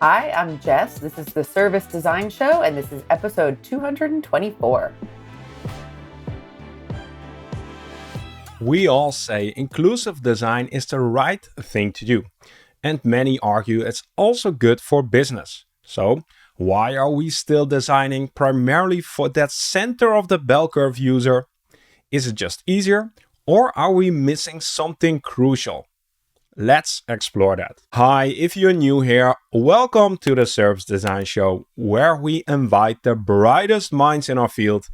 Hi, I'm Jess. This is the Service Design Show, and this is episode 224. We all say inclusive design is the right thing to do, and many argue it's also good for business. So, why are we still designing primarily for that center of the bell curve user? Is it just easier, or are we missing something crucial? Let's explore that. Hi, if you're new here, welcome to the Service Design Show, where we invite the brightest minds in our field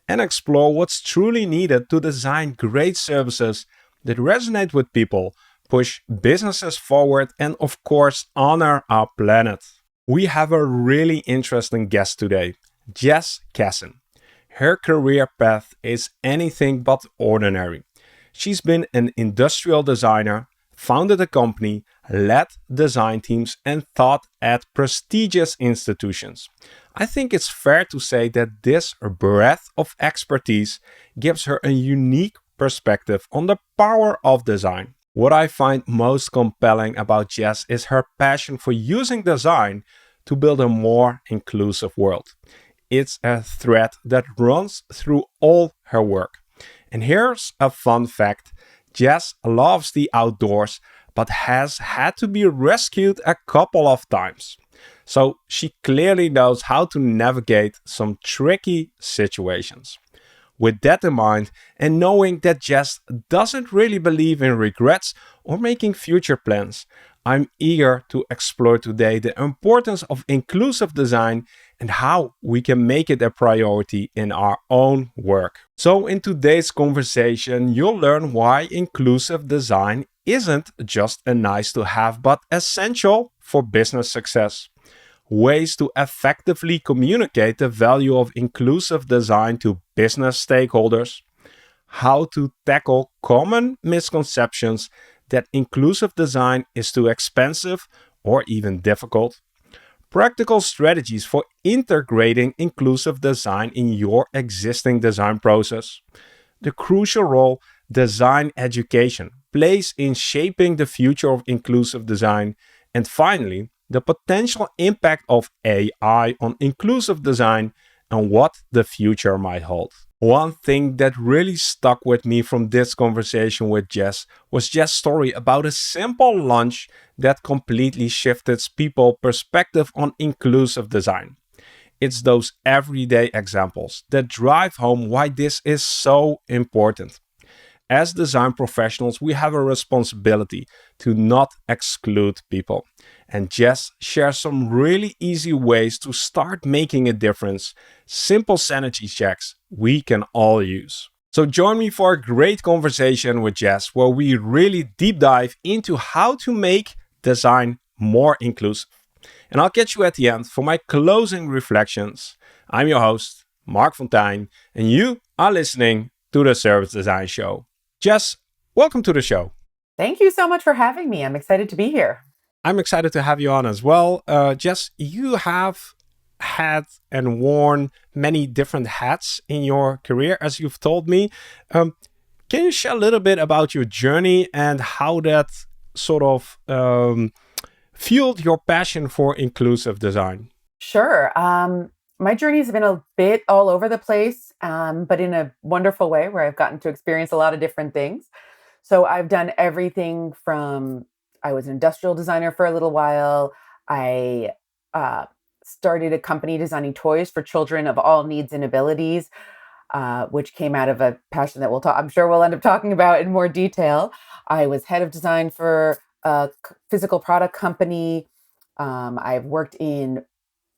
and explore what's truly needed to design great services that resonate with people, push businesses forward, and of course, honor our planet. We have a really interesting guest today, Jess Kessin. Her career path is anything but ordinary. She's been an industrial designer, founded a company, led design teams, and taught at prestigious institutions. I think it's fair to say that this breadth of expertise gives her a unique perspective on the power of design. What I find most compelling about Jess is her passion for using design to build a more inclusive world. It's a thread that runs through all her work. And here's a fun fact. Jess loves the outdoors, but has had to be rescued a couple of times. So she clearly knows how to navigate some tricky situations. With that in mind, and knowing that Jess doesn't really believe in regrets or making future plans, I'm eager to explore today the importance of inclusive design and how we can make it a priority in our own work. So, in today's conversation, you'll learn why inclusive design isn't just a nice to have but essential for business success. Ways to effectively communicate the value of inclusive design to business stakeholders, how to tackle common misconceptions that inclusive design is too expensive or even difficult, practical strategies for integrating inclusive design in your existing design process, the crucial role design education plays in shaping the future of inclusive design, and finally, the potential impact of AI on inclusive design and what the future might hold. One thing that really stuck with me from this conversation with Jess was Jess' story about a simple lunch that completely shifted people's perspective on inclusive design. It's those everyday examples that drive home why this is so important. As design professionals, we have a responsibility to not exclude people. And Jess shares some really easy ways to start making a difference, simple sanity checks we can all use. So join me for a great conversation with Jess, where we really deep dive into how to make design more inclusive. And I'll catch you at the end for my closing reflections. I'm your host, Mark Fontijn, and you are listening to the Service Design Show. Jess, welcome to the show. Thank you so much for having me. I'm excited to be here. I'm excited to have you on as well. Jess, you have had and worn many different hats in your career, as you've told me. Can you share a little bit about your journey and how that sort of fueled your passion for inclusive design? Sure. My journey's been a bit all over the place, but in a wonderful way where I've gotten to experience a lot of different things. So I've done everything from I was an industrial designer for a little while. I started a company designing toys for children of all needs and abilities, which came out of a passion that I'm sure we'll end up talking about in more detail. I was head of design for a physical product company. I've worked in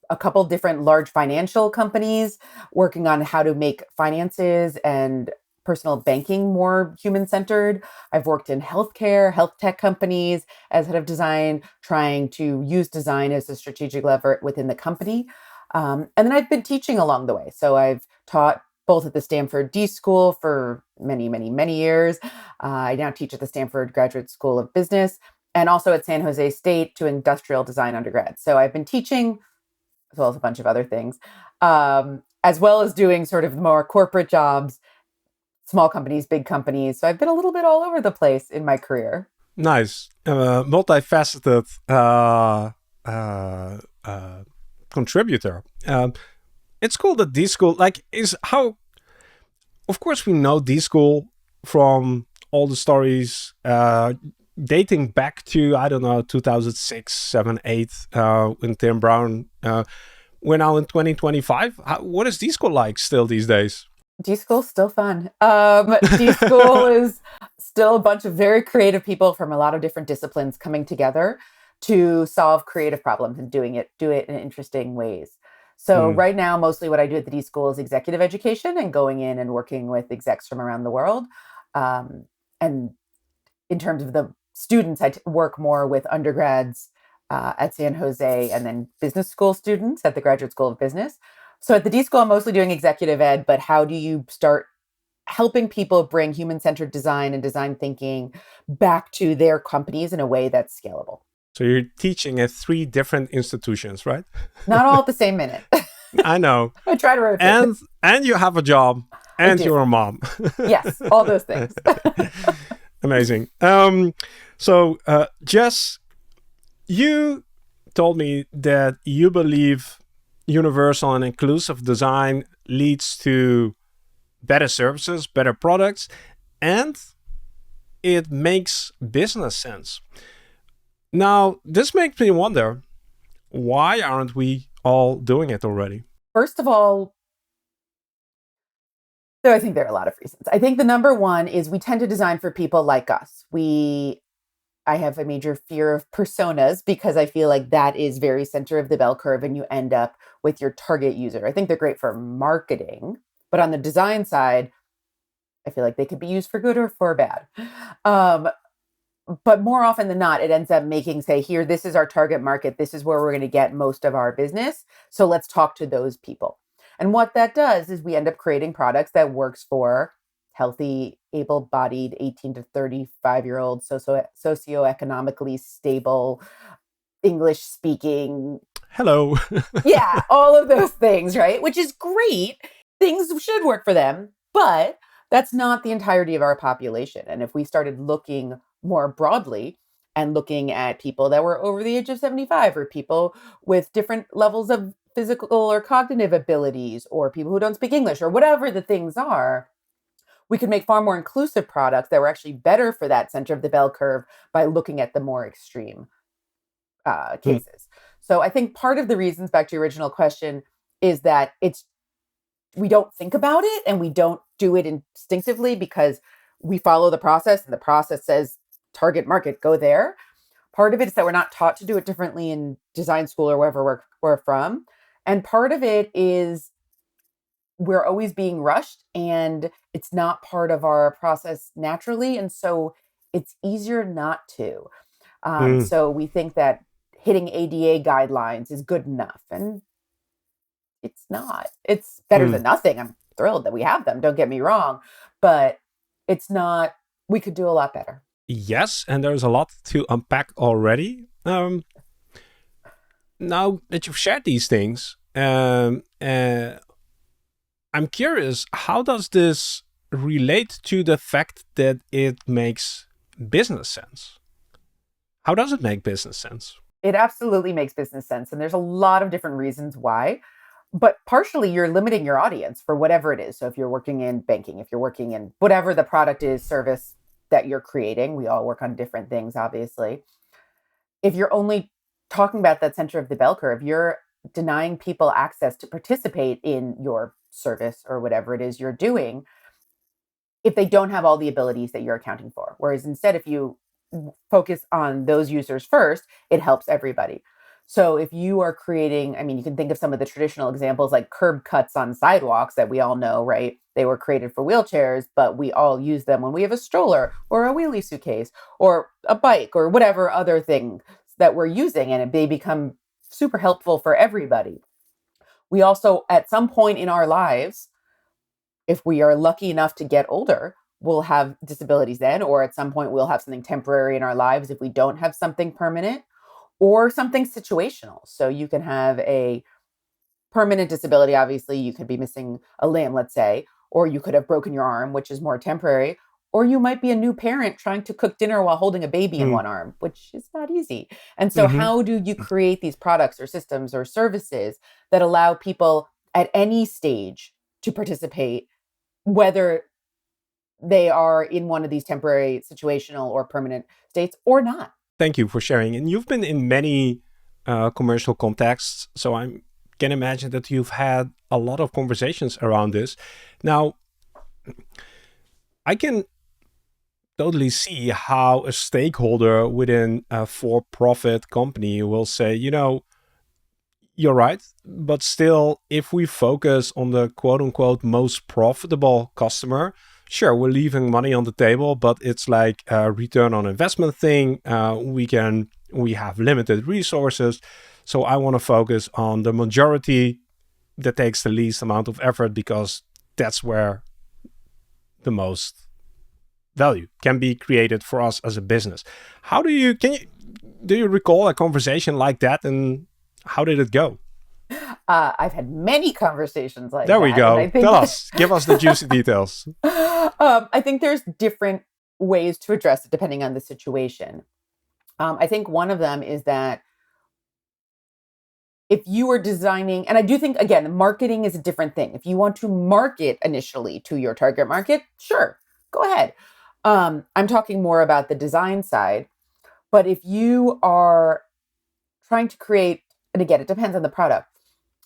a couple different large financial companies working on how to make finances and personal banking more human centered. I've worked in healthcare, health tech companies as head of design, trying to use design as a strategic lever within the company. And then I've been teaching along the way. So I've taught both at the Stanford D School for many, many, many years. I now teach at the Stanford Graduate School of Business and also at San Jose State to industrial design undergrad. So I've been teaching as well as a bunch of other things, as well as doing sort of more corporate jobs, small companies, big companies. So I've been a little bit all over the place in my career. Nice. Multifaceted uh, uh, contributor. It's cool that D School, like, is how, of course, we know D School from all the stories dating back to, I don't know, 2006, 7, 8, when Tim Brown. We're now in 2025. What is D School like still these days? D School's still fun. D School is still a bunch of very creative people from a lot of different disciplines coming together to solve creative problems and do it in interesting ways. So Mm. right now, mostly what I do at the D School is executive education and going in and working with execs from around the world. Um, and in terms of the students, work more with undergrads at San Jose and then business school students at the Graduate School of Business. So at the D School, I'm mostly doing executive ed, but how do you start helping people bring human centered design and design thinking back to their companies in a way that's scalable? So you're teaching at 3 different institutions, right? Not all at the same minute. I know. I try to rotate. And you have a job I and do. you're a mom. Yes, all those things. Amazing. So, Jess, you told me that you believe universal and inclusive design leads to better services, better products, and it makes business sense. Now, this makes me wonder, why aren't we all doing it already? First of all, so I think there are a lot of reasons. I think the number one is we tend to design for people like us. I have a major fear of personas because I feel like that is very center of the bell curve and you end up with your target user. I think they're great for marketing, but on the design side, I feel like they could be used for good or for bad. Um, but more often than not, it ends up making, say, here, this is our target market. This is where we're going to get most of our business. So let's talk to those people. And what that does is we end up creating products that works for healthy, able-bodied 18 to 35-year-old socioeconomically stable, English speaking. Hello. Yeah, all of those things, right? Which is great. Things should work for them, but that's not the entirety of our population. And if we started looking more broadly and looking at people that were over the age of 75 or people with different levels of physical or cognitive abilities or people who don't speak English or whatever the things are, we could make far more inclusive products that were actually better for that center of the bell curve by looking at the more extreme Hmm. cases. So I think part of the reasons, back to your original question, is that we don't think about it and we don't do it instinctively because we follow the process and the process says target market, go there. Part of it is that we're not taught to do it differently in design school or wherever we're from. And part of it is we're always being rushed and it's not part of our process naturally. And so it's easier not to. Hmm. So we think that hitting ADA guidelines is good enough. And it's not. It's better Hmm. than nothing. I'm thrilled that we have them. Don't get me wrong. But it's not, we could do a lot better. Yes, and there's a lot to unpack already. Now that you've shared these things, I'm curious, how does this relate to the fact that it makes business sense? How does it make business sense? It absolutely makes business sense. And there's a lot of different reasons why. But partially, you're limiting your audience for whatever it is. So if you're working in banking, if you're working in whatever the product is, service that you're creating, we all work on different things, obviously. If you're only talking about that center of the bell curve, you're denying people access to participate in your service or whatever it is you're doing if they don't have all the abilities that you're accounting for. Whereas instead, if you focus on those users first, it helps everybody. So if you are creating, I mean, you can think of some of the traditional examples like curb cuts on sidewalks that we all know, right? They were created for wheelchairs, but we all use them when we have a stroller or a wheelie suitcase or a bike or whatever other thing that we're using, and they become super helpful for everybody. We also, at some point in our lives, if we are lucky enough to get older, we'll have disabilities then, or at some point we'll have something temporary in our lives if we don't have something permanent or something situational. So you can have a permanent disability. Obviously, you could be missing a limb, let's say, or you could have broken your arm, which is more temporary, Or you might be a new parent trying to cook dinner while holding a baby in Mm. one arm, which is not easy. And so, Hmm. how do you create these products or systems or services that allow people at any stage to participate, whether they are in one of these temporary, situational, or permanent states or not? Thank you for sharing. And you've been in many commercial contexts, so I can imagine that you've had a lot of conversations around this. Now, I can totally see how a stakeholder within a for-profit company will say, you're right, but still, if we focus on the quote unquote most profitable customer, sure, we're leaving money on the table, but it's like a return on investment thing. We have limited resources. So I want to focus on the majority that takes the least amount of effort because that's where the most value can be created for us as a business. Do you recall a conversation like that, and how did it go? I've had many conversations like There we that, and I go. Tell think us. Give us the juicy details. I think there's different ways to address it depending on the situation. I think one of them is that if you are designing, and I do think, again, marketing is a different thing. If you want to market initially to your target market, sure, go ahead. I'm talking more about the design side. But if you are trying to create, and again, it depends on the product,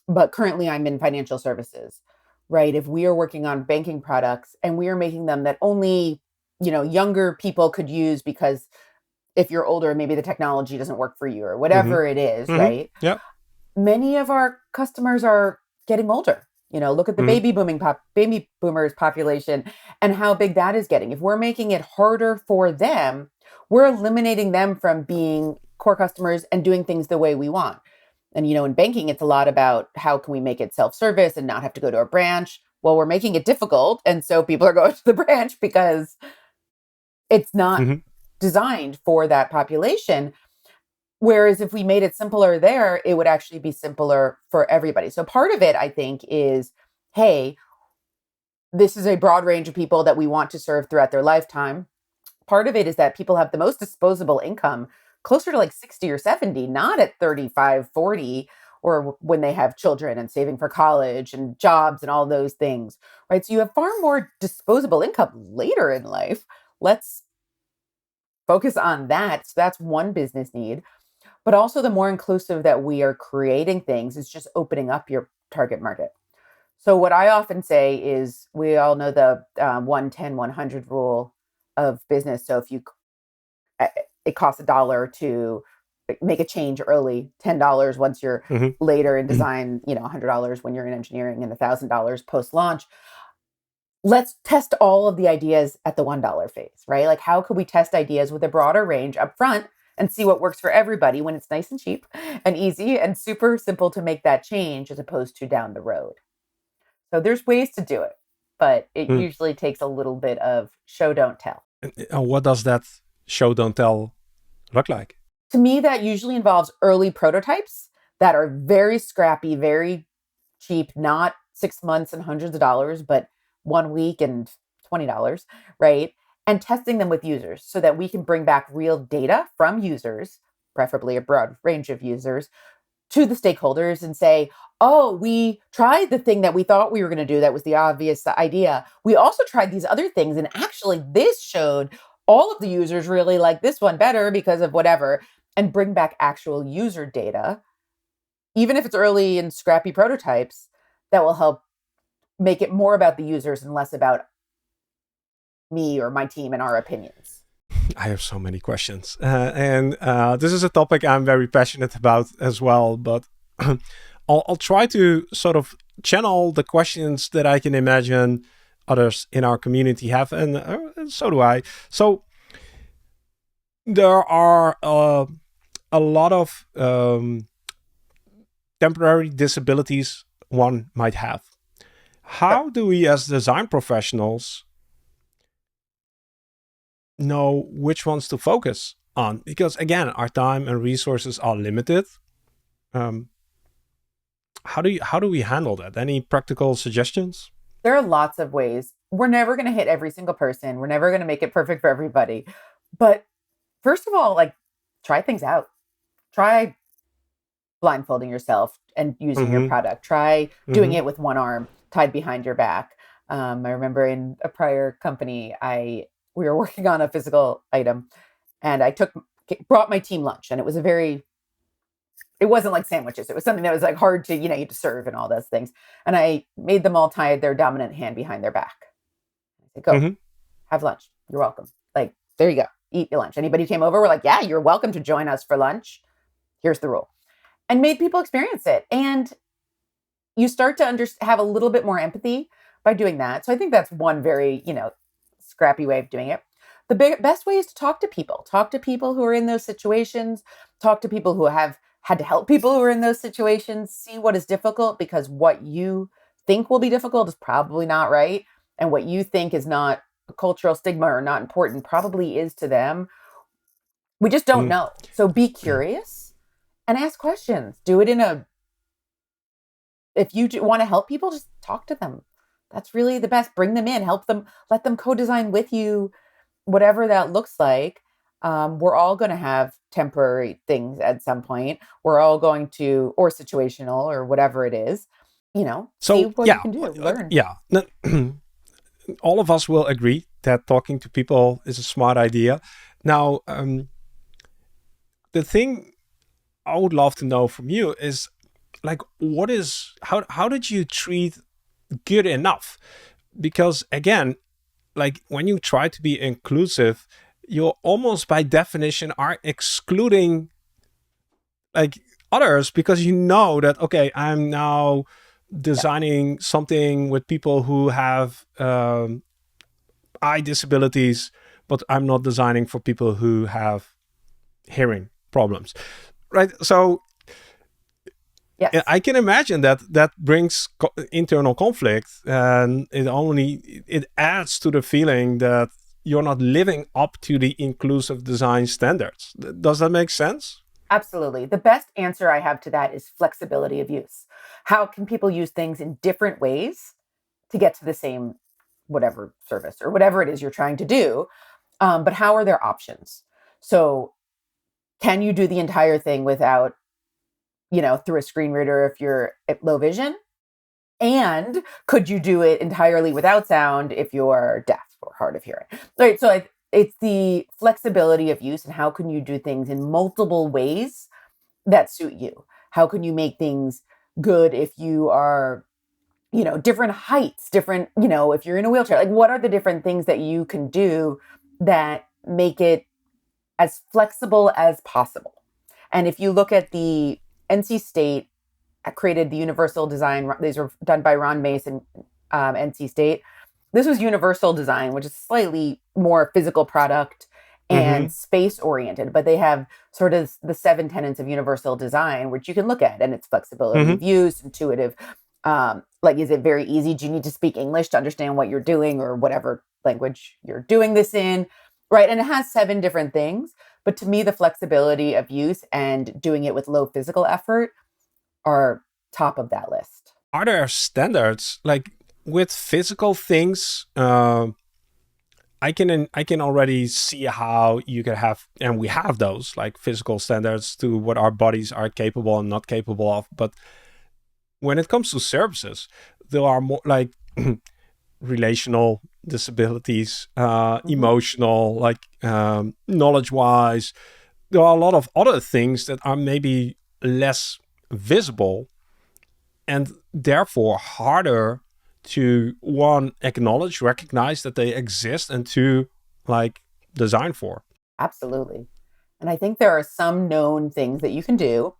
but currently I'm in financial services, right? If we are working on banking products and we are making them that only, younger people could use because if you're older, maybe the technology doesn't work for you or Mm-hmm. whatever it is, Mm-hmm. right? Yeah. Many of our customers are getting older. Look at the Mm-hmm. baby boomers population and how big that is getting. If we're making it harder for them, we're eliminating them from being core customers and doing things the way we want. And in banking, it's a lot about how can we make it self-service and not have to go to a branch. Well, we're making it difficult, and so people are going to the branch because it's not Mm-hmm. designed for that population. Whereas if we made it simpler there, it would actually be simpler for everybody. So part of it, I think, is hey, this is a broad range of people that we want to serve throughout their lifetime. Part of it is that people have the most disposable income closer to like 60 or 70, not at 35, 40, or when they have children and saving for college and jobs and all those things, right? So you have far more disposable income later in life. Let's focus on that. So that's one business need. But also, the more inclusive that we are creating things is just opening up your target market. So, what I often say is we all know the 110, 100 rule of business. So, if uh, it costs $1 to make a change early, $10 once you're later in Mm-hmm. design, $100 when you're in engineering, and $1,000 post launch. Let's test all of the ideas at the $1 phase, right? Like, how could we test ideas with a broader range up front and see what works for everybody when it's nice and cheap and easy and super simple to make that change as opposed to down the road? So there's ways to do it, but it Mm-hmm. usually takes a little bit of show, don't tell. What does that show don't tell look like? To me, that usually involves early prototypes that are very scrappy, very cheap, not 6 months and hundreds of dollars, but 1 week and $20, right? And testing them with users so that we can bring back real data from users, preferably a broad range of users, to the stakeholders and say, oh, we tried the thing that we thought we were going to do. That was the obvious idea. We also tried these other things. And actually, this showed all of the users really like this one better because of whatever, and bring back actual user data, even if it's early and scrappy prototypes, that will help make it more about the users and less about me or my team and our opinions. I have so many questions. And this is a topic I'm very passionate about as well. But I'll try to sort of channel the questions that I can imagine others in our community have. And so do I. So there are a lot of temporary disabilities one might have. Sure. How do we, as design professionals, know which ones to focus on? Because again, our time and resources are limited. Um, how do we handle that? Any practical suggestions? There are lots of ways. we're never going to hit every single person. We're never going to make it perfect for everybody. But first of all, like, try things out. Try blindfolding yourself and using your Mm-hmm. product. Try doing Mm-hmm. it with one arm tied behind your back. I remember in a prior company, I we were working on a physical item, and I brought my team lunch, and it wasn't like sandwiches. It was something that was like hard to, you know, you to serve and all those things. And I made them all tie their dominant hand behind their back. I said, go, Mm-hmm. have lunch. You're welcome. Like, there you go. Eat your lunch. Anybody who came over, we're like, yeah, you're welcome to join us for lunch. Here's the rule. And made people experience it. And you start to have a little bit more empathy by doing that. So I think that's one very, scrappy way of doing it. The best way is to talk to people who are in those situations, talk to people who have had to help people who are in those situations, see what is difficult, because what you think will be difficult is probably not right. And what you think is not a cultural stigma or not important probably is to them. We just don't know. So be curious and ask questions. Do it in a if you want to help people, just talk to them. That's really the best. Bring them in, help them, let them co-design with you, whatever that looks like. We're all going to have temporary things at some point. We're all going to, or situational, or whatever it is. See So what you yeah, can do. Learn. yeah. All of us will agree that talking to people is a smart idea. Now, the thing I would love to know from you is like, how did you treat good enough? Because again, like when you try to be inclusive, you almost by definition are excluding like others because you know that okay, I'm now Yeah, designing something with people who have eye disabilities, but I'm not designing for people who have hearing problems, right? So yes. I can imagine that that brings internal conflict, and it adds to the feeling that you're not living up to the inclusive design standards. Does that make sense? Absolutely. The best answer I have to that is flexibility of use. How can people use things in different ways to get to the same whatever service or whatever it is you're trying to do? But how are their options? So, can you do the entire thing without, through a screen reader if you're at low vision? And could you do it entirely without sound if you're deaf or hard of hearing? Right. So it's the flexibility of use and how can you do things in multiple ways that suit you? How can you make things good if you are, different heights, different, if you're in a wheelchair? Like, what are the different things that you can do that make it as flexible as possible? And if you look at the NC State created the universal design. These were done by Ron Mason, NC State. This was universal design, which is slightly more physical product Mm-hmm. and space oriented, but they have sort of the seven tenets of universal design, which you can look at, and it's flexibility Mm-hmm. of use, intuitive. Like, is it very easy? Do you need to speak English to understand what you're doing or whatever language you're doing this in? Right. And it has seven different things. But to me, the flexibility of use and doing it with low physical effort are top of that list. Are there standards like with physical things? I can already see how you can have, and we have those like physical standards to what our bodies are capable and not capable of. But when it comes to services, there are more like relational disabilities, Mhm. emotional, like knowledge wise. There are a lot of other things that are maybe less visible and therefore harder to one acknowledge, recognize that they exist, and to like design for. Absolutely. And I think there are some known things that you can do.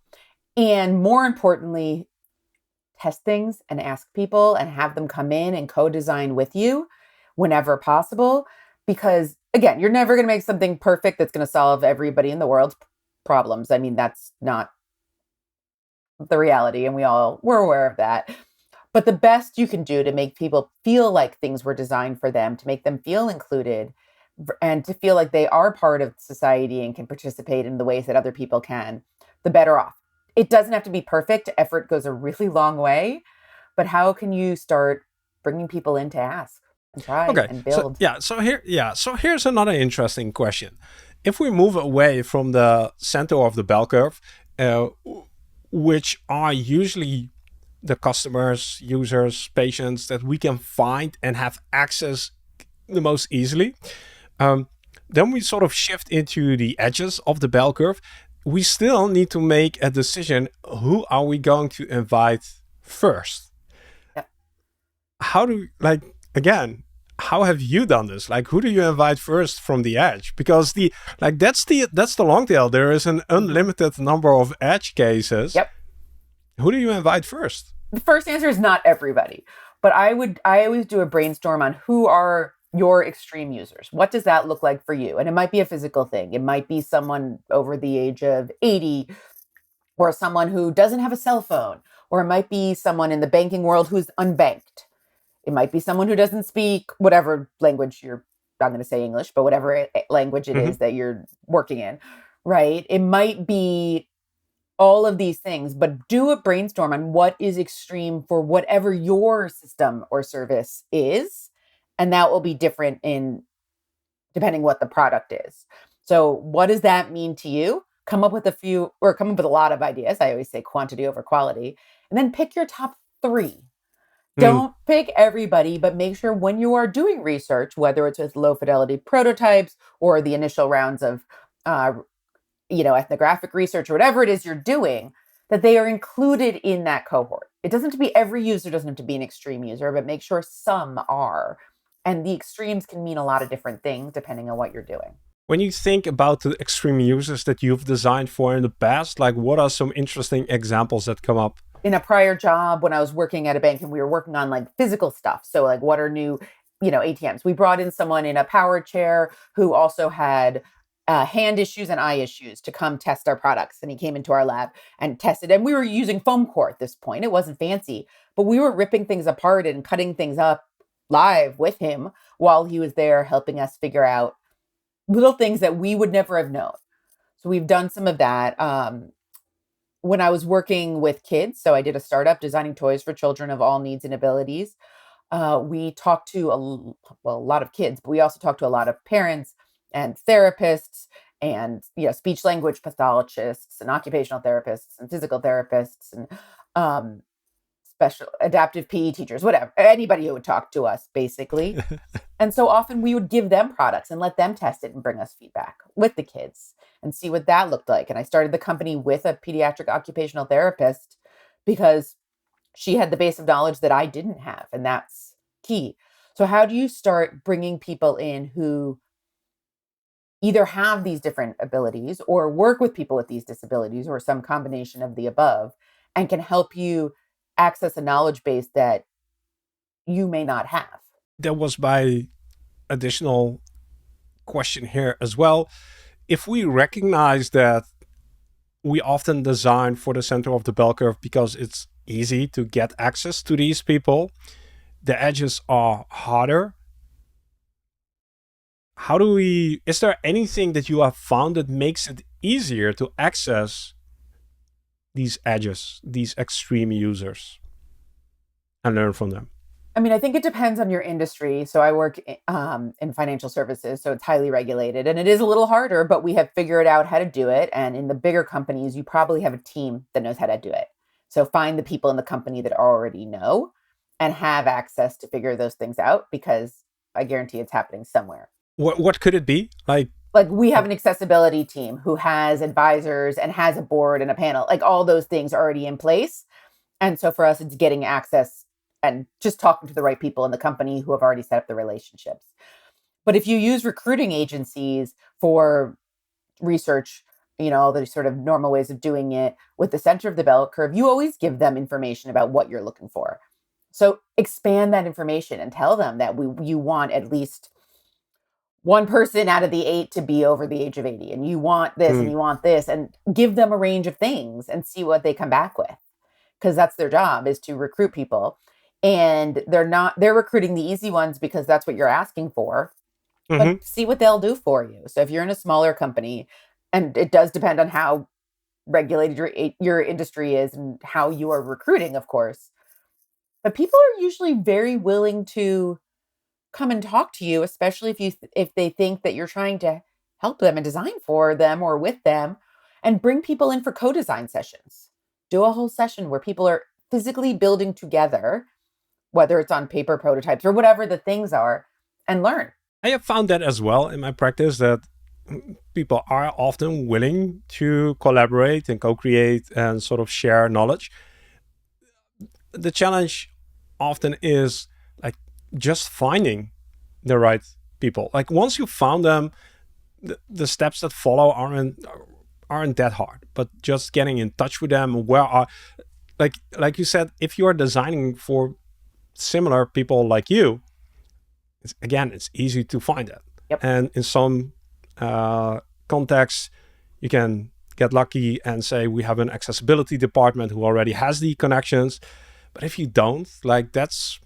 And more importantly, test things and ask people and have them come in and co design with you whenever possible. Because again, you're never going to make something perfect that's going to solve everybody in the world's problems. I mean, that's not the reality. And we're aware of that. But the best you can do to make people feel like things were designed for them, to make them feel included, and to feel like they are part of society and can participate in the ways that other people can, the better off. It doesn't have to be perfect. Effort goes a really long way. But how can you start bringing people in to ask? and try Okay. and So build. yeah, so here's another interesting question. If we move away from the center of the bell curve, uh, which are usually the customers, users, patients that we can find and have access the most easily, um, then we sort of shift into the edges of the bell curve. We still need to make a decision: who are we going to invite first? Yep. How do like again? How have you done this? Like, who do you invite first from the edge? Because the like that's the long tail. There is an Hmm. unlimited number of edge cases. Yep. Who do you invite first? The first answer is not everybody, but I always do a brainstorm on who are your extreme users. What does that look like for you? And it might be a physical thing. It might be someone over the age of 80, or someone who doesn't have a cell phone, or it might be someone in the banking world who's unbanked. It might be someone who doesn't speak whatever language you're, I'm going to say English, but whatever language it Hmm. is that you're working in, right? It might be all of these things, but do a brainstorm on what is extreme for whatever your system or service is. And that will be different in depending what the product is. So, what does that mean to you? Come up with a few, or come up with a lot of ideas. I always say quantity over quality, and then pick your top three. Mm. Don't pick everybody, but make sure when you are doing research, whether it's with low fidelity prototypes or the initial rounds of uh, ethnographic research or whatever it is you're doing, that they are included in that cohort. It doesn't have to be every user, doesn't have to be an extreme user, but make sure some are. And the extremes can mean a lot of different things depending on what you're doing. When you think about the extreme users that you've designed for in the past, like what are some interesting examples that come up? In a prior job, when I was working at a bank and we were working on like physical stuff, so like what are new, ATMs, we brought in someone in a power chair who also had hand issues and eye issues to come test our products. And he came into our lab and tested, and we were using foam core at this point. It wasn't fancy, but we were ripping things apart and cutting things up live with him while he was there helping us figure out little things that we would never have known. So we've done some of that. When I was working with kids, so I did a startup designing toys for children of all needs and abilities. We talked to a lot of kids, but we also talked to a lot of parents and therapists and speech language pathologists and occupational therapists and physical therapists and um, special adaptive PE teachers, whatever, anybody who would talk to us basically. And so often we would give them products and let them test it and bring us feedback with the kids and see what that looked like. And I started the company with a pediatric occupational therapist because she had the base of knowledge that I didn't have. And that's key. So, how do you start bringing people in who either have these different abilities or work with people with these disabilities or some combination of the above and can help you access a knowledge base that you may not have? That was my additional question here as well. If we recognize that we often design for the center of the bell curve because it's easy to get access to these people, the edges are harder. How do we, is there anything that you have found that makes it easier to access these edges, these extreme users, and learn from them? I mean, I think it depends on your industry. So I work in financial services, so it's highly regulated and it is a little harder, but we have figured out how to do it. And in the bigger companies, you probably have a team that knows how to do it. So find the people in the company that already know and have access to figure those things out because I guarantee it's happening somewhere. What could it be? Like we Uh, have an accessibility team who has advisors and has a board and a panel, like all those things already in place. And so for us, it's getting access and just talking to the right people in the company who have already set up the relationships. But if you use recruiting agencies for research, all the sort of normal ways of doing it with the center of the bell curve, you always give them information about what you're looking for. So expand that information and tell them that you want at least one person out of the eight to be over the age of 80, and you want this and hmm, you want this, and give them a range of things and see what they come back with, because that's their job, is to recruit people. And they're recruiting the easy ones because that's what you're asking for, but hmm. see what they'll do for you. So if you're in a smaller company, and it does depend on how regulated your industry is and how you are recruiting, of course, but people are usually very willing to come and talk to you, especially if they think that you're trying to help them and design for them or with them, and bring people in for co-design sessions. Do a whole session where people are physically building together, whether it's on paper prototypes or whatever the things are, and learn. I have found that as well in my practice that people are often willing to collaborate and co-create and sort of share knowledge. The challenge often is like just finding the right people. Like once you found them, the steps that follow aren't that hard. But just getting in touch with them, where are like you said, if you are designing for similar people like you, it's easy to find that. Yep. And in some contexts, you can get lucky and say we have an accessibility department who already has the connections. But if you don't, like that's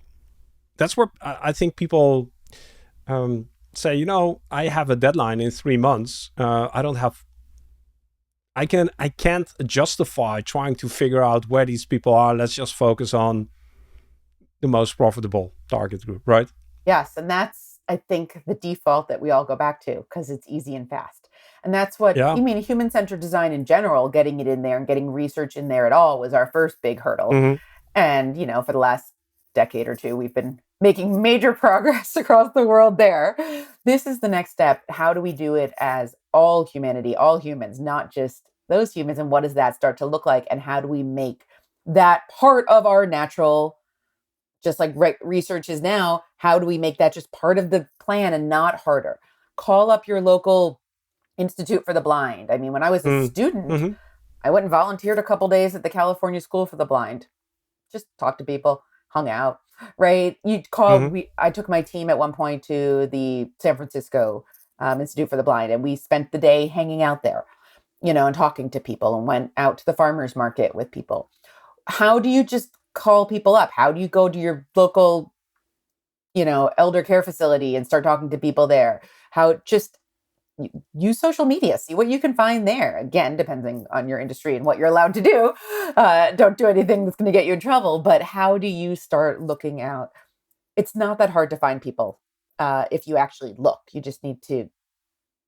where I think people say, I have a deadline in 3 months. I can't justify trying to figure out where these people are. Let's just focus on the most profitable target group, right? Yes, and that's, I think, the default that we all go back to because it's easy and fast. And that's what, Yeah. I mean, human-centered design in general, getting it in there and getting research in there at all was our first big hurdle. Mm-hmm. And, for the last decade or two, we've been making major progress across the world there. This is the next step. How do we do it as all humanity, all humans, not just those humans? And what does that start to look like? And how do we make that part of our natural, just like research is now, how do we make that just part of the plan and not harder? Call up your local Institute for the Blind. I mean, when I was a student, Mm-hmm. I went and volunteered a couple days at the California School for the Blind. Just talked to people, hung out, right? I took my team at one point to the San Francisco Institute for the Blind, and we spent the day hanging out there, and talking to people, and went out to the farmers market with people. How do you just call people up? How do you go to your local, elder care facility and start talking to people there? How just use social media, see what you can find there. Again, depending on your industry and what you're allowed to do. Don't do anything that's going to get you in trouble. But how do you start looking out? It's not that hard to find people if you actually look. You just need to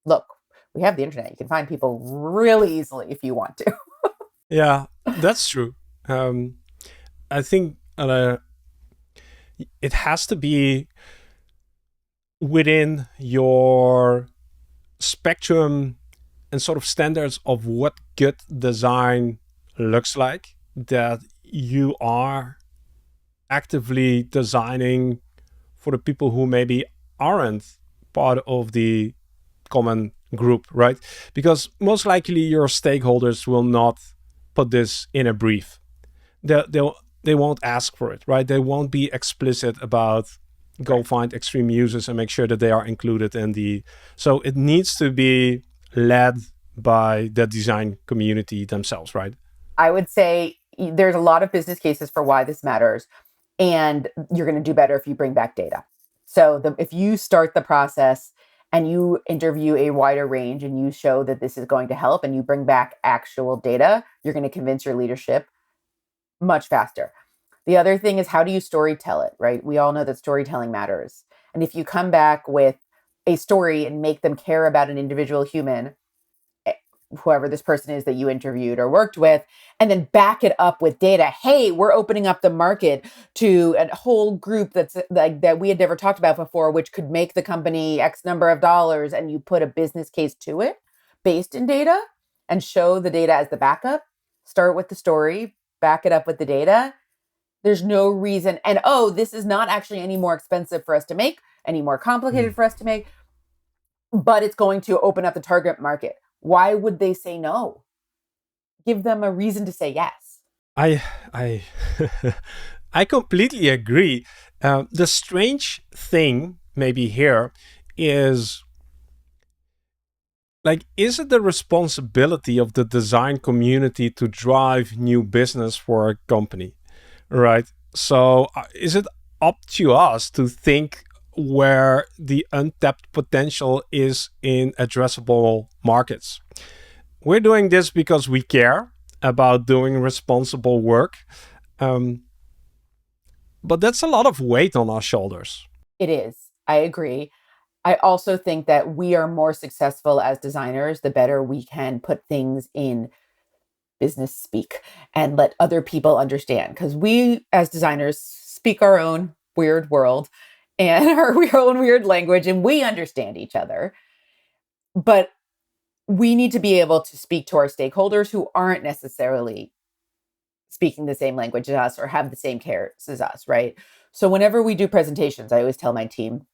look. We have the internet. You can find people really easily if you want to. Yeah, that's true. I think it has to be within your spectrum and sort of standards of what good design looks like, that you are actively designing for the people who maybe aren't part of the common group, right? Because most likely your stakeholders will not put this in a brief. They won't ask for it, right? They won't be explicit about go find extreme users and make sure that they are included in the... So it needs to be led by the design community themselves, right? I would say there's a lot of business cases for why this matters, and you're going to do better if you bring back data. So if you start the process and you interview a wider range and you show that this is going to help and you bring back actual data, you're going to convince your leadership much faster. The other thing is, how do you story tell it, right? We all know that storytelling matters. And if you come back with a story and make them care about an individual human, whoever this person is that you interviewed or worked with, and then back it up with data. Hey, we're opening up the market to a whole group that's like that we had never talked about before, which could make the company X number of dollars, and you put a business case to it based in data and show the data as the backup. Start with the story, back it up with the data. There's no reason. And this is not actually any more expensive for us to make, any more complicated for us to make, but it's going to open up the target market. Why would they say no? Give them a reason to say yes. I I completely agree. The strange thing maybe here is, like, is it the responsibility of the design community to drive new business for a company, right? So is it up to us to think where the untapped potential is in addressable markets? We're doing this because we care about doing responsible work. But that's a lot of weight on our shoulders. It is. I agree. I also think that we are more successful as designers the better we can put things in business speak and let other people understand. Because we, as designers, speak our own weird world and our own weird language, and we understand each other. But we need to be able to speak to our stakeholders who aren't necessarily speaking the same language as us or have the same cares as us, right? So whenever we do presentations, I always tell my team,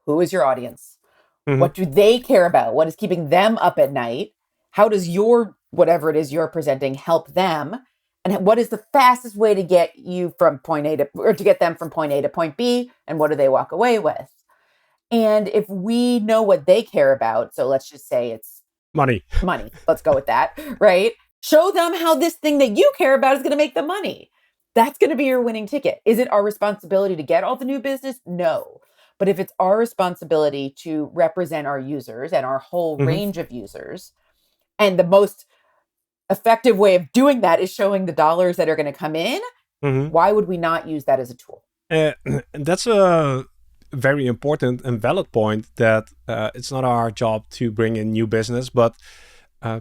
who is your audience? Hmm. What do they care about? What is keeping them up at night? How does your whatever it is you're presenting help them? And what is the fastest way to get you from point A to or to get them from point A to point B? And what do they walk away with? And if we know what they care about, so let's just say it's Money. money. Let's go with that, right? Show them how this thing that you care about is going to make them money. That's going to be your winning ticket. Is it our responsibility to get all the new business? No. But if it's our responsibility to represent our users and our whole Hmm. range of users, and the most effective way of doing that is showing the dollars that are going to come in, Hmm. why would we not use that as a tool? Uh, that's a very important and valid point that it's not our job to bring in new business, but uh,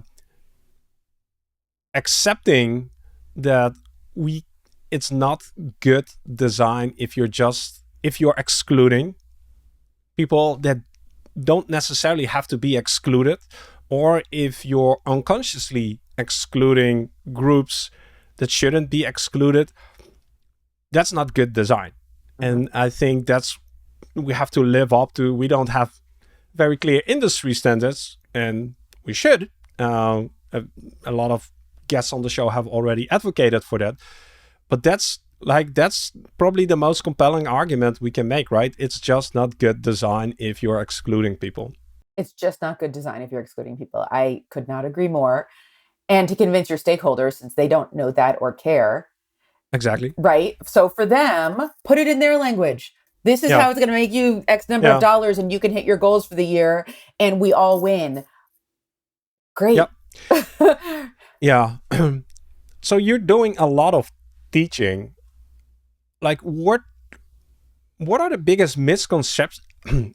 accepting that we it's not good design if you're excluding people that don't necessarily have to be excluded, or if you're unconsciously excluding groups that shouldn't be excluded. That's not good design. Mhm. And I think that's we have to live up to. We don't have very clear industry standards, and we should. A lot of guests on the show have already advocated for that, but that's probably the most compelling argument we can make, right? It's just not good design if you're excluding people. It's just not good design if you're excluding people. I could not agree more. And to convince your stakeholders, since they don't know that or care, Exactly. right? So for them, put it in their language. This is Yeah. how it's going to make you X number of Yeah. dollars and you can hit your goals for the year and we all win. Yeah. Great. Yeah. So you're doing a lot of teaching. Like what are the biggest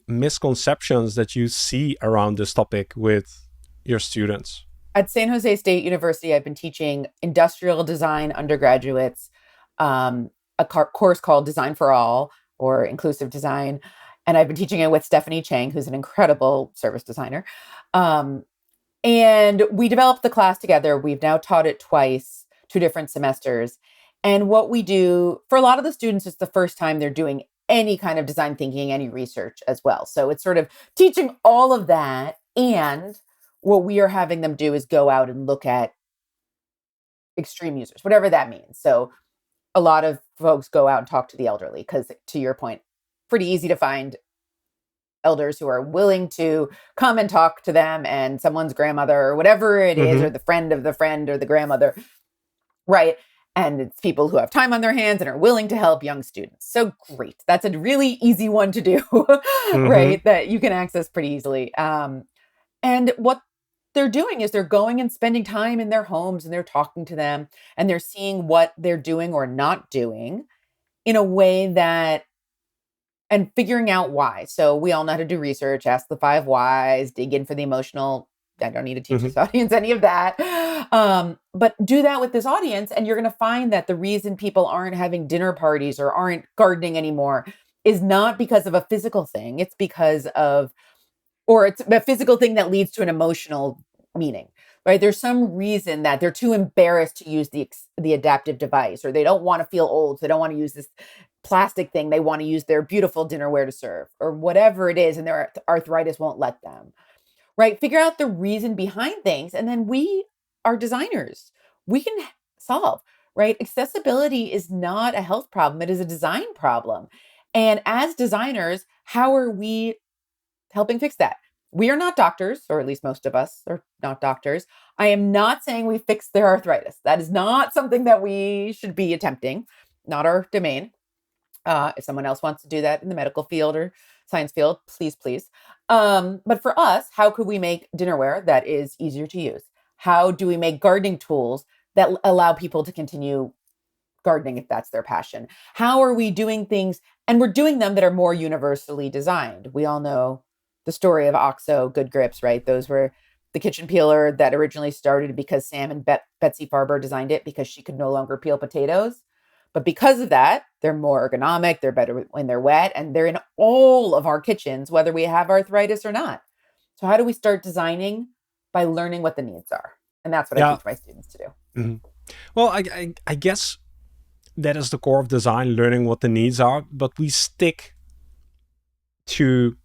misconceptions that you see around this topic with your students? At San Jose State University, I've been teaching industrial design undergraduates a course called Design for All or Inclusive Design. And I've been teaching it with Stephanie Chang, who's an incredible service designer. Um, And we developed the class together. We've now taught it twice, 2 different semesters. And what we do for a lot of the students, it's the first time they're doing any kind of design thinking, any research as well. So it's sort of teaching all of that. And what we are having them do is go out and look at extreme users, whatever that means. So a lot of folks go out and talk to the elderly because, to your point, pretty easy to find elders who are willing to come and talk to them and someone's grandmother or whatever it is, or Mm-hmm. the friend of the friend or the grandmother, right? And it's people who have time on their hands and are willing to help young students. So great. That's a really easy one to do, Mm-hmm. right? That you can access pretty easily. And what they're doing is they're going and spending time in their homes and they're talking to them and they're seeing what they're doing or not doing in a way that and figuring out why. So we all know how to do research, ask the 5 whys, dig in for the emotional. I don't need to teach Mm-hmm. this audience any of that. But do that with this audience, and you're going to find that the reason people aren't having dinner parties or aren't gardening anymore is not because of a physical thing. It's because of or it's a physical thing that leads to an emotional meaning, right? There's some reason that they're too embarrassed to use the adaptive device, or they don't want to feel old, so they don't want to use this plastic thing. They want to use their beautiful dinnerware to serve, or whatever it is, and their arthritis won't let them. Right? Figure out the reason behind things, and then we are designers. We can solve. Right? Accessibility is not a health problem; it is a design problem. And as designers, how are we helping fix that? We are not doctors, or at least most of us are not doctors. I am not saying we fix their arthritis. That is not something that we should be attempting, not our domain. If someone else wants to do that in the medical field or science field, please, please. But for us, how could we make dinnerware that is easier to use? How do we make gardening tools that allow people to continue gardening if that's their passion? How are we doing things? And we're doing them that are more universally designed. We all know the story of OXO Good Grips, right? Those were the kitchen peeler that originally started because Sam and Betsy Farber designed it because she could no longer peel potatoes. But because of that, they're more ergonomic, they're better when they're wet, and they're in all of our kitchens, whether we have arthritis or not. So, how do we start designing? By learning what the needs are. And that's what I Yeah. teach my students to do. Mhm. Well, I guess that is the core of design, learning what the needs are, but we stick to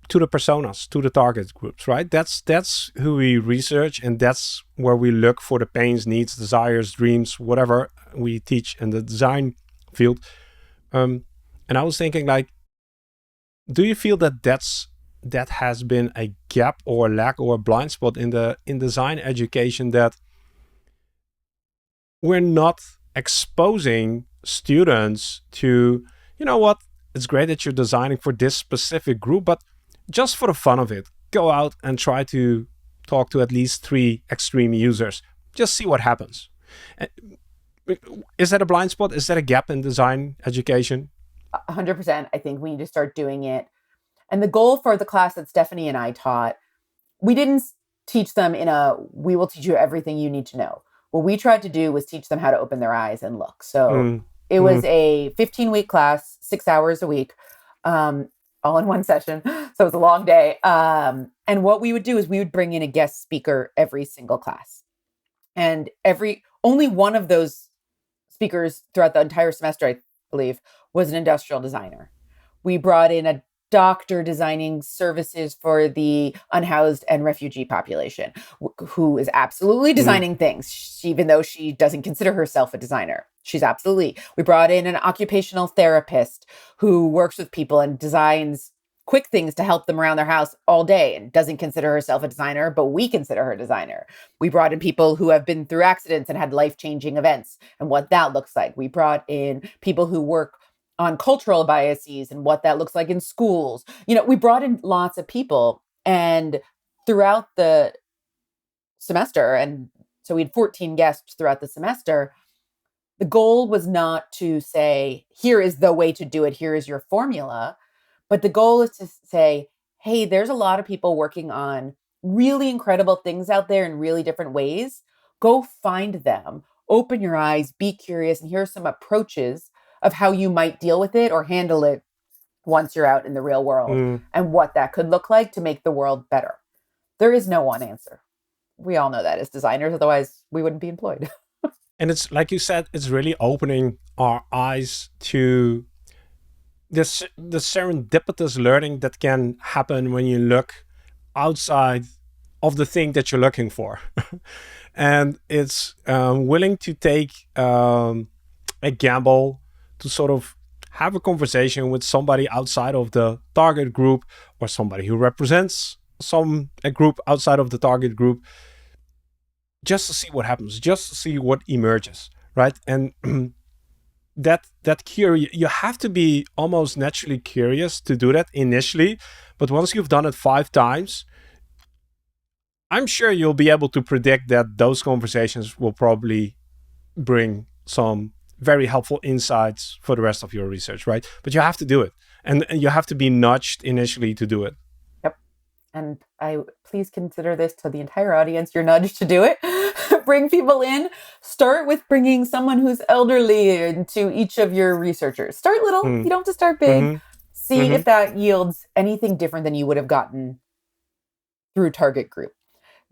the personas, to the target groups, right? That's who we research, and that's where we look for the pains, needs, desires, dreams, whatever we teach in the design field. And I was thinking, like, do you feel that that has been a gap or a lack or a blind spot in the in design education, that we're not exposing students to, you know what, it's great that you're designing for this specific group, but just for the fun of it, go out and try to talk to at least 3 extreme users. Just see what happens. Uh, Is that a blind spot? Is that a gap in design education? 100%. I think we need to start doing it. And the goal for the class that Stephanie and I taught, we didn't teach them in a, we will teach you everything you need to know. What we tried to do was teach them how to open their eyes and look. So Mm, it was mm, a 15-week class, 6 hours a week, all in one session. So it was a long day. And what we would do is we would bring in a guest speaker every single class. And only one of those speakers throughout the entire semester, I believe, was an industrial designer. We brought in a doctor designing services for the unhoused and refugee population, who is absolutely mm, designing things, even though she doesn't consider herself a designer. She's absolutely. We brought in an occupational therapist who works with people and designs quick things to help them around their house all day and doesn't consider herself a designer, but we consider her a designer. We brought in people who have been through accidents and had life-changing events and what that looks like. We brought in people who work on cultural biases and what that looks like in schools. We brought in lots of people, and throughout the semester, and so we had 14 guests throughout the semester, the goal was not to say, here is the way to do it, here is your formula, but the goal is to say, hey, there's a lot of people working on really incredible things out there in really different ways. Go find them, open your eyes, be curious, and here are some approaches of how you might deal with it or handle it once you're out in the real world, mm. and what that could look like to make the world better. There is no one answer. We all know that as designers, otherwise we wouldn't be employed. And it's like you said, it's really opening our eyes to this the serendipitous learning that can happen when you look outside of the thing that you're looking for. And it's willing to take a gamble to sort of have a conversation with somebody outside of the target group, or somebody who represents a group outside of the target group, just to see what happens, just to see what emerges, right? And you have to be almost naturally curious to do that initially, but once you've done it 5 times, I'm sure you'll be able to predict that those conversations will probably bring some very helpful insights for the rest of your research, right? But you have to do it, and you have to be nudged initially to do it. Yep. And I please consider this to the entire audience. You're nudged to do it. Bring people in. Start with bringing someone who's elderly into each of your researchers. Start little. Mm. You don't have to start big. Mm-hmm. See Mm-hmm. if that yields anything different than you would have gotten through target group.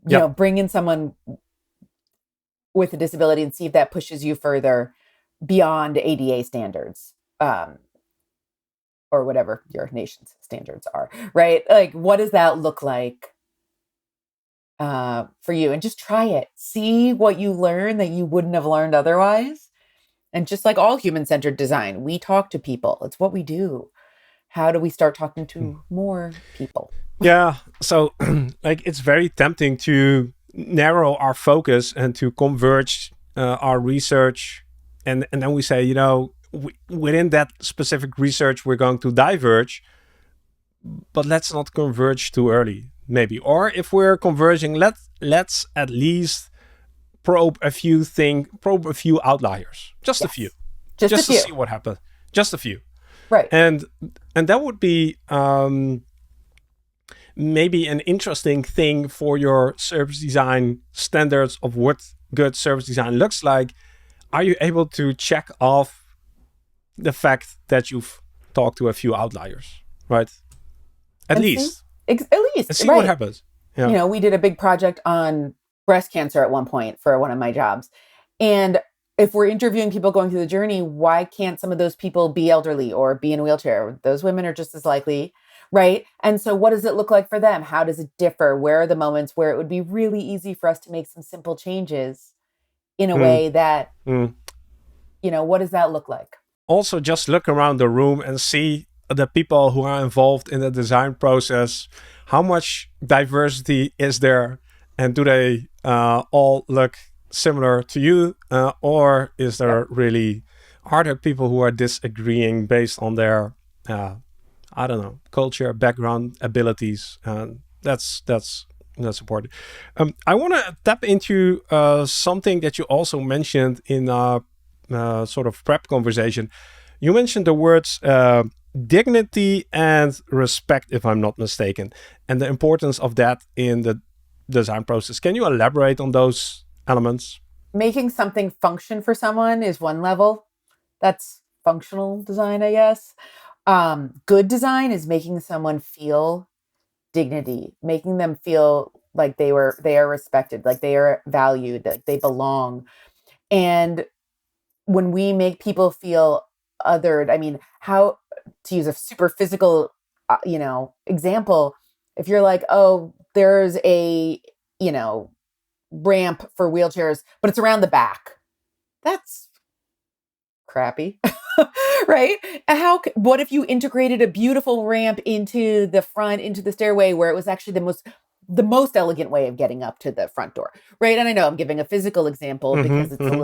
Yep. Bring in someone with a disability and see if that pushes you further beyond ADA standards, or whatever your nation's standards are, right? Like, what does that look like for you? And just try it. See what you learn that you wouldn't have learned otherwise. And just like all human-centered design, we talk to people. It's what we do. How do we start talking to more people? Yeah. So, like, it's very tempting to narrow our focus and to converge our research, and then we say, within that specific research, we're going to diverge, but let's not converge too early, maybe. Or if we're converging, let's at least probe a few outliers, just a few, Yes. Just a just to few. see what happens, just a few, Right. and that would be maybe an interesting thing for your service design standards of what good service design looks like. Are you able to check off the fact that you've talked to a few outliers, right? At And see, least, at and least, see what right. happens. Yeah. We did a big project on breast cancer at one point for one of my jobs. And if we're interviewing people going through the journey, why can't some of those people be elderly or be in a wheelchair? Those women are just as likely, right? And so, what does it look like for them? How does it differ? Where are the moments where it would be really easy for us to make some simple changes in a Mm, way that, mm. what does that look like? Also, just look around the room and see the people who are involved in the design process. How much diversity is there, and do they all look similar to you, or is Yep. there really are there people who are disagreeing based on their I don't know, culture, background, abilities? That's important. I want to tap into something that you also mentioned in sort of prep conversation. You mentioned the words dignity and respect, if I'm not mistaken, and the importance of that in the design process. Can you elaborate on those elements? Making something function for someone is one level. That's functional design, I guess. Good design is making someone feel dignity, making them feel like they are respected, like they are valued, like they belong. And when we make people feel othered, I mean, how to use a super physical, example, if you're like, oh, there's a, you know, ramp for wheelchairs, but it's around the back. That's crappy. Right? What if you integrated a beautiful ramp into the front, into the stairway where it was actually the most elegant way of getting up to the front door, right? And I know I'm giving a physical example because Mm-hmm, it's mm-hmm,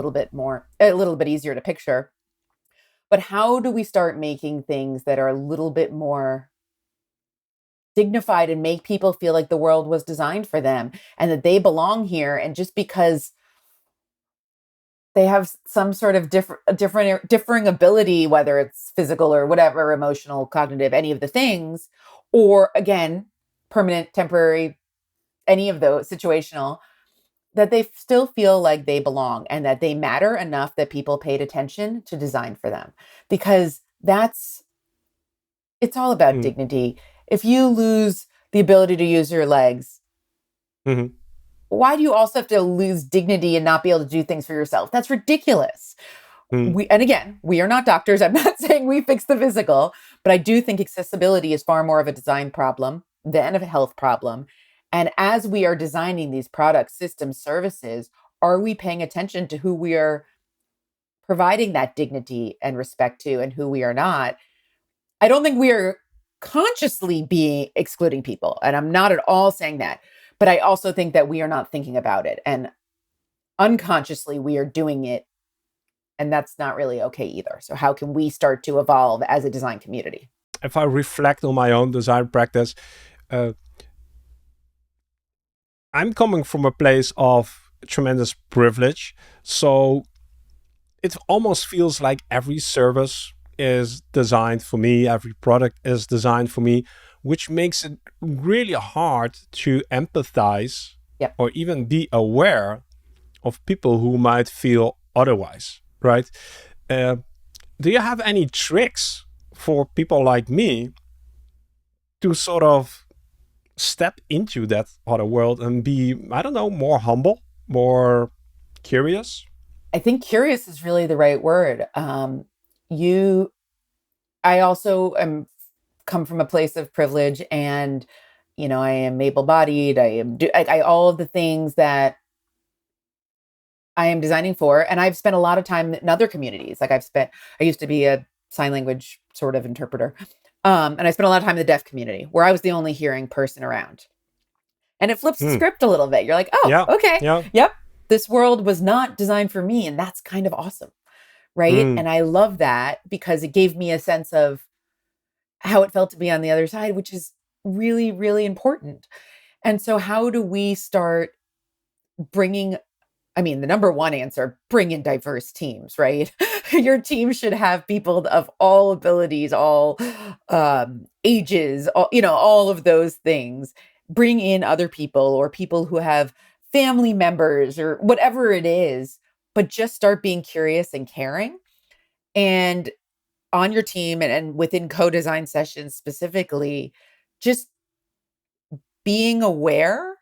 a little bit easier to picture. But how do we start making things that are a little bit more dignified and make people feel like the world was designed for them and that they belong here, and just because they have some sort of differing ability, whether it's physical or whatever, emotional, cognitive, any of the things, or again, permanent, temporary, any of those, situational, that they still feel like they belong and that they matter enough that people paid attention to design for them. Because it's all about mm-hmm, dignity. If you lose the ability to use your legs, mm-hmm, why do you also have to lose dignity and not be able to do things for yourself? That's ridiculous. mm-hmm, And again, we are not doctors. I'm not saying we fix the physical, but I do think accessibility is far more of a design problem than a health problem. And as we are designing these products, systems, services, are we paying attention to who we are providing that dignity and respect to and who we are not? I don't think we are consciously being excluding people. And I'm not at all saying that. But I also think that we are not thinking about it. And unconsciously, we are doing it. And that's not really okay either. So, how can we start to evolve as a design community? if I reflect on my own design practice, uh, I'm coming from a place of tremendous privilege. So it almost feels like every service is designed for me, every product is designed for me, which makes it really hard to empathize Yep. or even be aware of people who might feel otherwise, right? Uh, do you have any tricks for people like me to sort of step into that other world and be, I don't know, more humble, more curious? I think curious is really the right word. You, I also am come from a place of privilege, and I am able-bodied. I all of the things that I am designing for, and I've spent a lot of time in other communities. I used to be a sign language sort of interpreter, and I spent a lot of time in the deaf community where I was the only hearing person around. And it flips the Hmm. script a little bit. You're like, oh, Yeah. okay, Yeah. yep, this world was not designed for me, and that's kind of awesome, right? Hmm. And I love that because it gave me a sense of how it felt to be on the other side, which is really, really important. And so, how do we start bringing I mean, the number one answer, bring in diverse teams, right? Your team should have people of all abilities, all ages, all, all of those things. Bring in other people or people who have family members or whatever it is, but just start being curious and caring. And on your team and within co-design sessions specifically, just being aware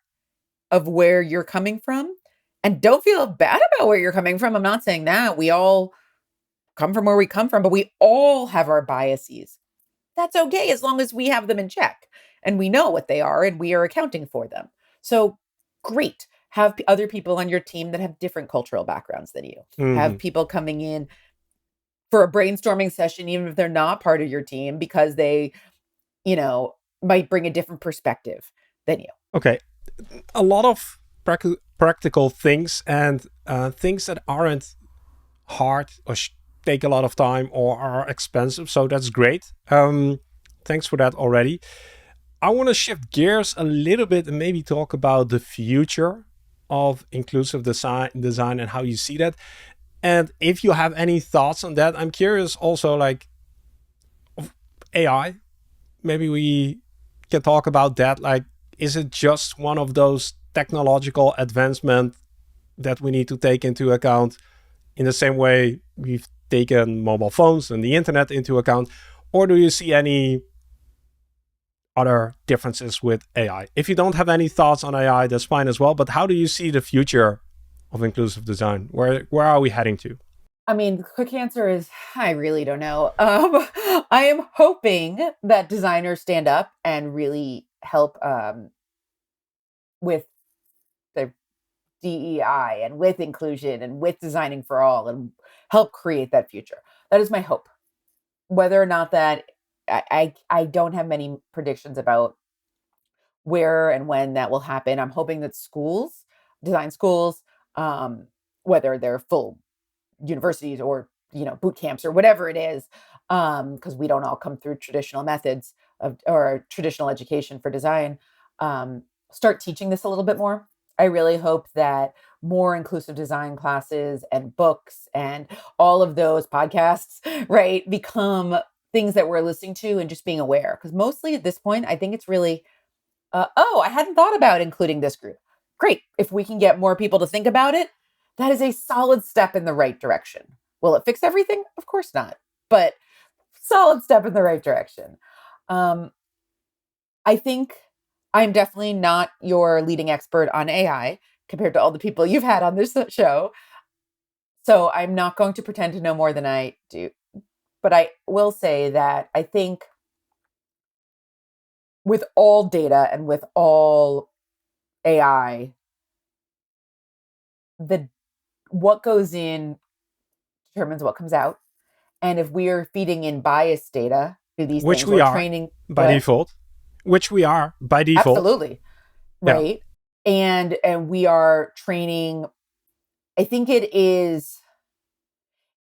of where you're coming from and don't feel bad about where you're coming from. I'm not saying that. We all come from where we come from, but we all have our biases. That's okay as long as we have them in check and we know what they are and we are accounting for them. So great. Have other people on your team that have different cultural backgrounds than you. Have Mhm. people coming in for a brainstorming session, even if they're not part of your team, because they, you know, might bring a different perspective than you. Okay, a lot of practical things and things that aren't hard or take a lot of time or are expensive. So that's great. Thanks for that already. I want to shift gears a little bit and maybe talk about the future of inclusive design and how you see that. And if you have any thoughts on that, I'm curious also like of AI. Maybe we can talk about that. Like, is it just one of those technological advancements that we need to take into account in the same way we've taken mobile phones and the internet into account? Or do you see any other differences with AI? If you don't have any thoughts on AI, that's fine as well. But how do you see the future of inclusive design? Where are we heading to? I mean, the quick answer is I really don't know. I am hoping that designers stand up and really help with the DEI and with inclusion and with designing for all and help create that future. That is my hope. Whether or not that I don't have many predictions about where and when that will happen. I'm hoping that schools, design schools, um, whether they're full universities or boot camps or whatever it is, because we don't all come through traditional methods of or traditional education for design, start teaching this a little bit more. I really hope that more inclusive design classes and books and all of those podcasts, right, become things that we're listening to and just being aware. Because mostly at this point, I think it's really oh, I hadn't thought about including this group. Great. If we can get more people to think about it, that is a solid step in the right direction. Will it fix everything? Of course not, but solid step in the right direction. Um, I think I'm definitely not your leading expert on AI compared to all the people you've had on this show. So I'm not going to pretend to know more than I do. But I will say that I think with all data and with all AI, the what goes in determines what comes out. And if we are feeding in bias data through these Which things we or are training, by what? default. Which we are by default. Absolutely. Yeah. Right. And we are training, I think it is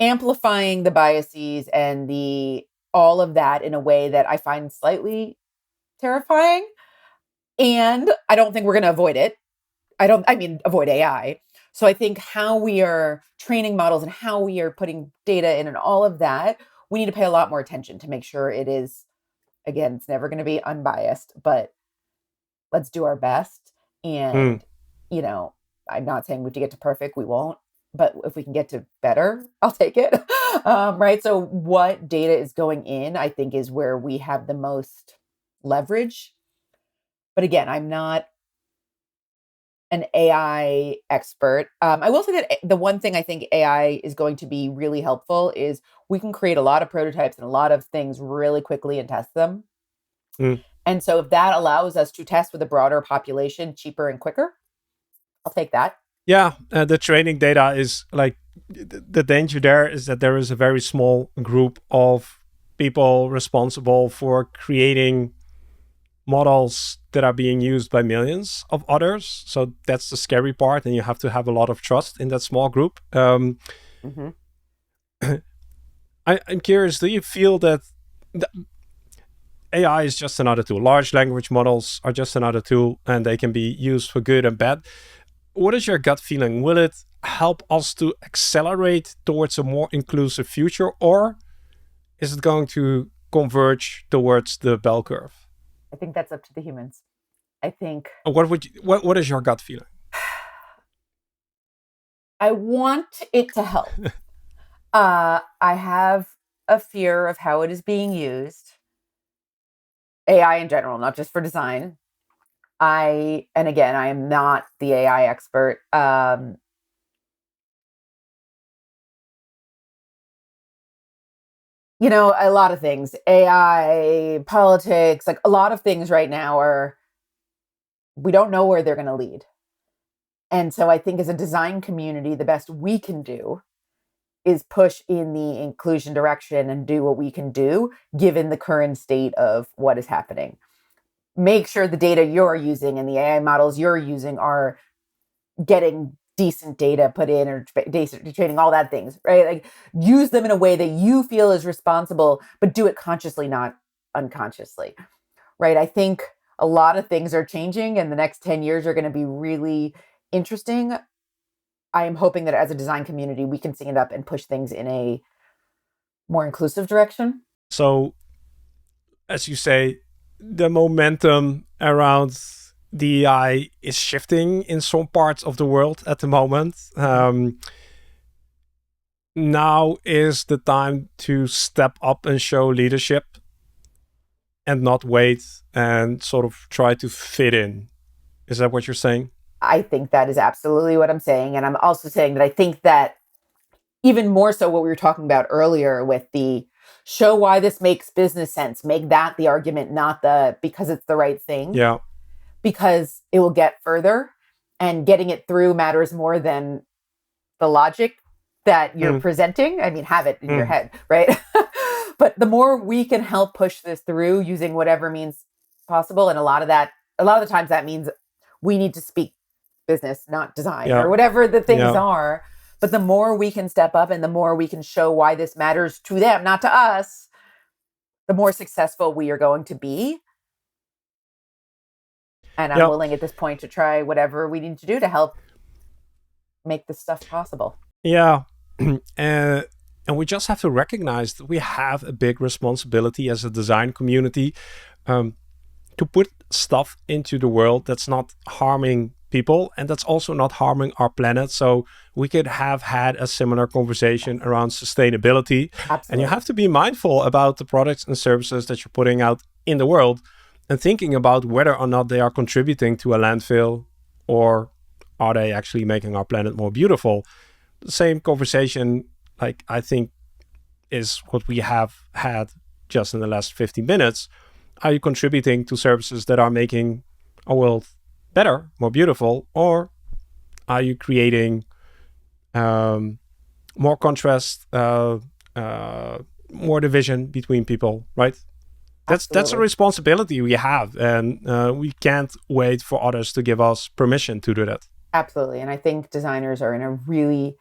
amplifying the biases and the all of that in a way that I find slightly terrifying. And I don't think we're going to avoid it. I mean, avoid AI. So I think how we are training models and how we are putting data in and all of that, we need to pay a lot more attention to make sure it is, again, it's never going to be unbiased, but let's do our best. Mm. And, you know, I'm not saying we have to get to perfect, we won't, but if we can get to better, I'll take it. Right. So what data is going in, I think is where we have the most leverage. But again, I'm not an AI expert. I will say that the one thing I think AI is going to be really helpful is we can create a lot of prototypes and a lot of things really quickly and test them. Mm. And so if that allows us to test with a broader population cheaper and quicker, I'll take that. Yeah, the training data is like the danger there is that there is a very small group of people responsible for creating models that are being used by millions of others. So that's the scary part, and you have to have a lot of trust in that small group. Hmm. I'm curious, do you feel that the AI is just another tool? Large language models are just another tool, and they can be used for good and bad. What is your gut feeling? Will it help us to accelerate towards a more inclusive future, or is it going to converge towards the bell curve? I think that's up to the humans. I think What is your gut feeling? I want it to help. I have a fear of how it is being used. AI in general, not just for design. And again, I am not the AI expert. A lot of things, AI, politics, like a lot of things right now we don't know where they're going to lead. And so I think as a design community, the best we can do is push in the inclusion direction and do what we can do given the current state of what is happening. Make sure the data you're using and the AI models you're using are getting decent data put in, or data training, all that things, right? Like, use them in a way that you feel is responsible, but do it consciously, not unconsciously, right? I think a lot of things are changing, and the next 10 years are going to be really interesting. I am hoping that as a design community, we can stand up and push things in a more inclusive direction. So, as you say, the momentum around DEI is shifting in some parts of the world at the moment. Now is the time to step up and show leadership and not wait and sort of try to fit in. Is that what you're saying? I think that is absolutely what I'm saying. And I'm also saying that I think that even more so what we were talking about earlier with the show why this makes business sense, make that the argument, not the because it's the right thing. Yeah. Because it will get further, and getting it through matters more than the logic that you're presenting. I mean, have it in your head, right? But the more we can help push this through using whatever means possible, and a lot of the times that means we need to speak business, not design, or whatever the things are. But the more we can step up and the more we can show why this matters to them, not to us, the more successful we are going to be. And I'm willing at this point to try whatever we need to do to help make this stuff possible. Yeah. And we just have to recognize that we have a big responsibility as a design community to put stuff into the world that's not harming people and that's also not harming our planet. So we could have had a similar conversation around sustainability. Absolutely. And you have to be mindful about the products and services that you're putting out in the world and thinking about whether or not they are contributing to a landfill, or are they actually making our planet more beautiful. The same conversation, like, I think, is what we have had just in the last 15 minutes. Are you contributing to services that are making our world better, more beautiful, or are you creating more contrast, more division between people, right? That's a responsibility we have, and we can't wait for others to give us permission to do that. Absolutely. And I think designers are in a really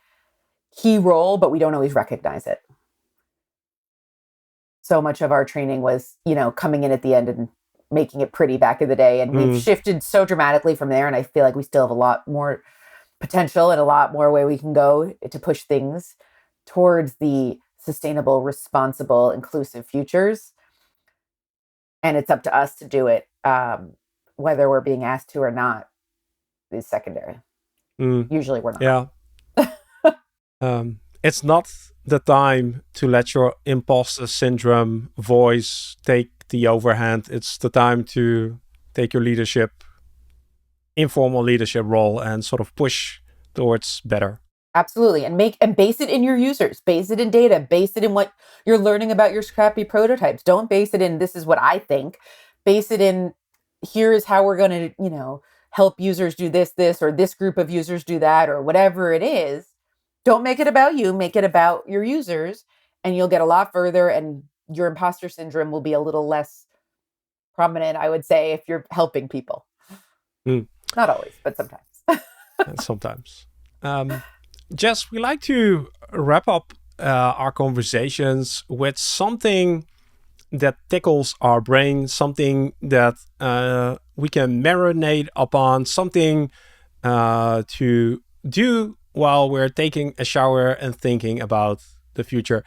key role, but we don't always recognize it. So much of our training was, coming in at the end and making it pretty back in the day. And we've shifted so dramatically from there. And I feel like we still have a lot more potential and a lot more way we can go to push things towards the sustainable, responsible, inclusive futures. And it's up to us to do it. Whether we're being asked to or not is secondary. Usually we're not. Yeah. It's not the time to let your imposter syndrome voice take the overhand. It's the time to take your informal leadership role and sort of push towards better. Absolutely. And base it in your users, base it in data, base it in what you're learning about your scrappy prototypes. Don't base it in, this is what I think. Base it in, here is how we're going to, help users do this, or this group of users do that, or whatever it is. Don't make it about you, make it about your users, and you'll get a lot further, and your imposter syndrome will be a little less prominent, I would say, if you're helping people. Not always, but sometimes. Sometimes. Jess, we like to wrap up our conversations with something that tickles our brain, something that we can marinate upon, something to do while we're taking a shower and thinking about the future,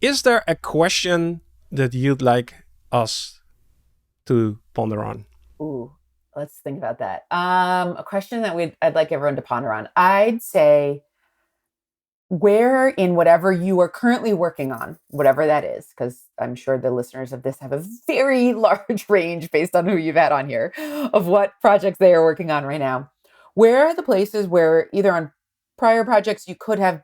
is there a question that you'd like us to ponder on? Ooh, let's think about that. A question that I'd like everyone to ponder on. I'd say, where in whatever you are currently working on, whatever that is, because I'm sure the listeners of this have a very large range based on who you've had on here of what projects they are working on right now. Where are the places where either on prior projects you could have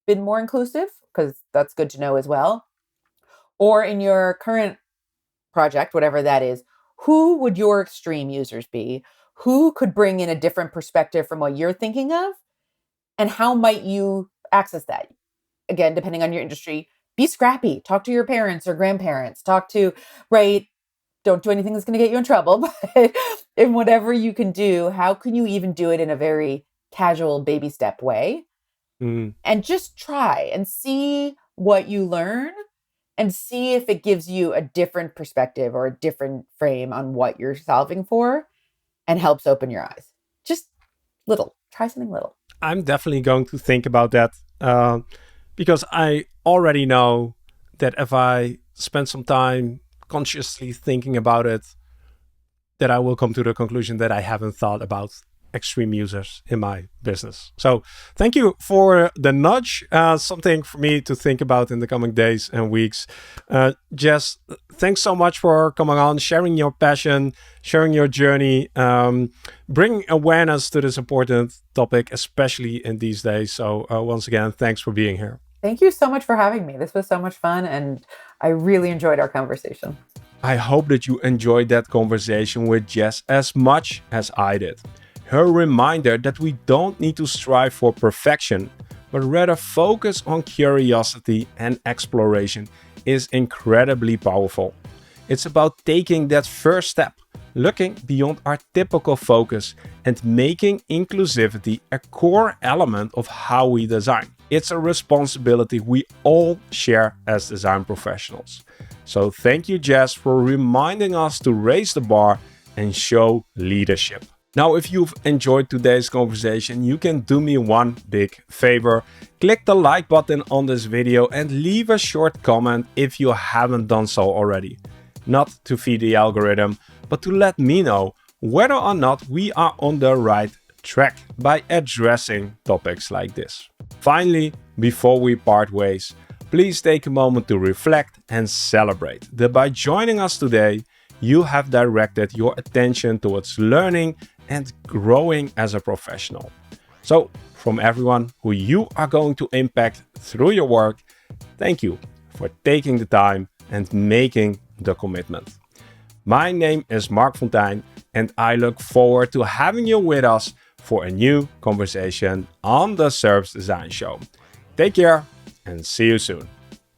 been more inclusive, because that's good to know as well, or in your current project, whatever that is, who would your extreme users be? Who could bring in a different perspective from what you're thinking of? And how might you access that? Again, depending on your industry, be scrappy. Talk to your parents or grandparents. Talk to, right? Don't do anything that's going to get you in trouble. But in whatever you can do, how can you even do it in a very casual baby step way? Mm, And just try and see what you learn and see if it gives you a different perspective or a different frame on what you're solving for and helps open your eyes. Just little, try something little. I'm definitely going to think about that because I already know that if I spend some time consciously thinking about it, that I will come to the conclusion that I haven't thought about extreme users in my business. So thank you for the nudge, something for me to think about in the coming days and weeks. Jess, thanks so much for coming on, sharing your passion, sharing your journey, bringing awareness to this important topic, especially in these days. So once again, thanks for being here. Thank you so much for having me. This was so much fun, and I really enjoyed our conversation. I hope that you enjoyed that conversation with Jess as much as I did. Her reminder that we don't need to strive for perfection, but rather focus on curiosity and exploration is incredibly powerful. It's about taking that first step, looking beyond our typical focus, and making inclusivity a core element of how we design. It's a responsibility we all share as design professionals. So thank you, Jess, for reminding us to raise the bar and show leadership. Now, if you've enjoyed today's conversation, you can do me one big favor. Click the like button on this video and leave a short comment if you haven't done so already. Not to feed the algorithm, but to let me know whether or not we are on the right track by addressing topics like this. Finally, before we part ways, please take a moment to reflect and celebrate that by joining us today, you have directed your attention towards learning and growing as a professional. So, from everyone who you are going to impact through your work, thank you for taking the time and making the commitment. My name is Mark Fontijn, and I look forward to having you with us for a new conversation on the Service Design Show. Take care and see you soon.